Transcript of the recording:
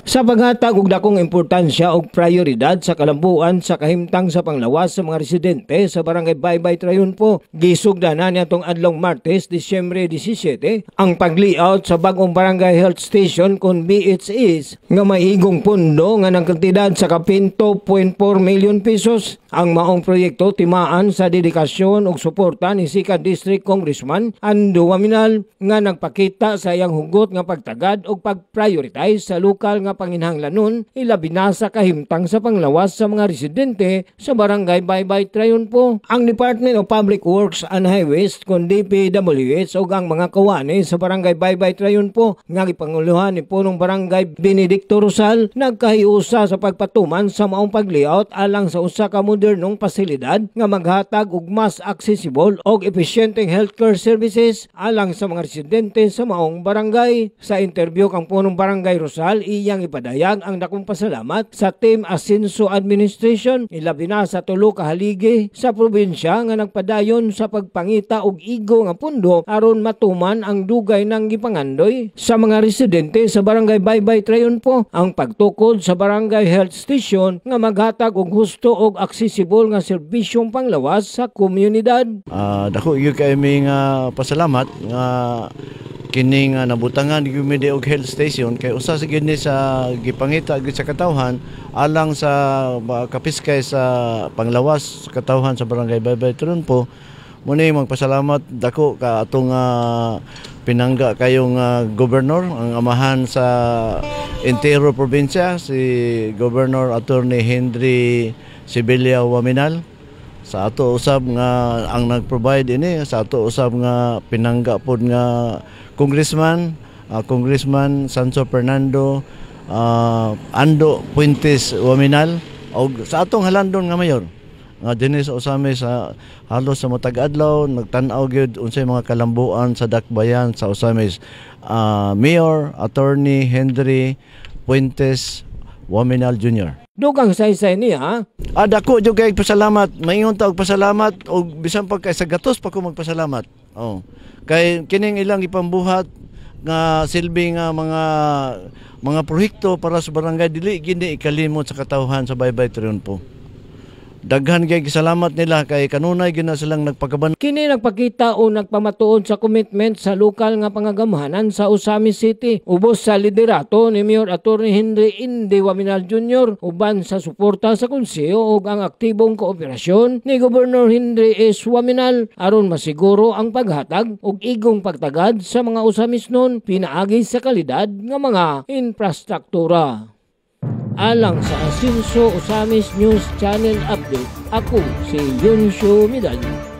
sa paghatag og dakong importansya og prioridad sa kalambuan sa kahimtang sa panglawas sa mga residente sa barangay Baybay Triunfo. Gisugdanan niya tong adlong Martes, Disyembre 17 ang pag-layout sa bagong barangay health station kon BHS nga maigong pundo nga nagkantidad sa kapin 2.4 milyon pesos. Ang maong proyekto timaan sa dedikasyon ug suporta ni Second District Congressman Ando Waminal nga nagpakita sa iyang hugot nga pagtagad ug pag-prioritize sa lokal nga panginhanglanon ilabi na sa kahimtang sa panglawas sa mga residente sa barangay Baybay Triunfo. Ang Department of Public Works and Highways kon DPWH ug ang mga kawani sa barangay Baybay Triunfo nga gipanguluhan ni punong barangay Benedicto Rosal nagkahiusa sa pagpatuman sa maong pag-layout alang sa usa ka modernong pasilidad nga maghatag og mas accessible og epesyenteng healthcare services alang sa mga residente sa maong barangay. Sa interview kang punong barangay Rosal, iyang ipadayag ang dakong pasalamat sa Team Asenso Administration ilabi na sa tulo ka haligi sa probinsya nga nagpadayon sa pagpangita og igo nga pundo aron matuman ang dugay ng gipangandoy sa mga residente sa barangay Baybay Triunfo. Ang pagtukod sa barangay health station nga maghatag og husto og accessible nga serbisyong panglawas sa komunidad. Dako gyud kay mi nga pasalamat nga kining nabutangan gyud og health station kay usa sa gini sa gipangita gyud sa katawhan alang sa kapiskay sa panglawas sa katawhan sa barangay Baybay Triunfo. Muna magpasalamat dako ka atong pinangga kayong gobernador, ang amahan sa entero probinsya, si Governor Attorney Henry Sibilia Waminal. Sa ato usab nga ang nag-provide ini, sa ato usab nga pinangga pod nga Congressman Sancho Fernando Ando Puentes Waminal o sa atong halandon nga mayor nga dinhi sa usami sa halos sa matag adlaw nagtan-aw gyud unsay mga kalambuan sa dakbayan sa usami Mayor Attorney Henry Puentes Waminal Jr. Dugang saysay niya. Dako jud kay pasalamat, maingon ta og pasalamat og bisan pa kay sa gatos pa ko magpasalamat. Kay kining ilang ipambuhat nga silbi nga mga proyekto para sa barangay dili gini ikalimot sa katawhan sa Baybay Triunfo. Daghan kay salamat nila kay kanunay gyud na silang nagpagaban. Kini nagpakita o nagpamatuod sa commitment sa lokal nga pangagamhanan sa Osamis City ubos sa liderato ni Mayor Attorney Henry Indi Waminal Jr. uban sa suporta sa konseyo ug ang aktibong kooperasyon ni Governor Henry S. Waminal aron masiguro ang paghatag ug igong pagtagad sa mga Osamisnon pinaagi sa kalidad nga mga infrastruktura. Alang sa Asenso Osamis News Channel Update, ako si Yonsho Medallo.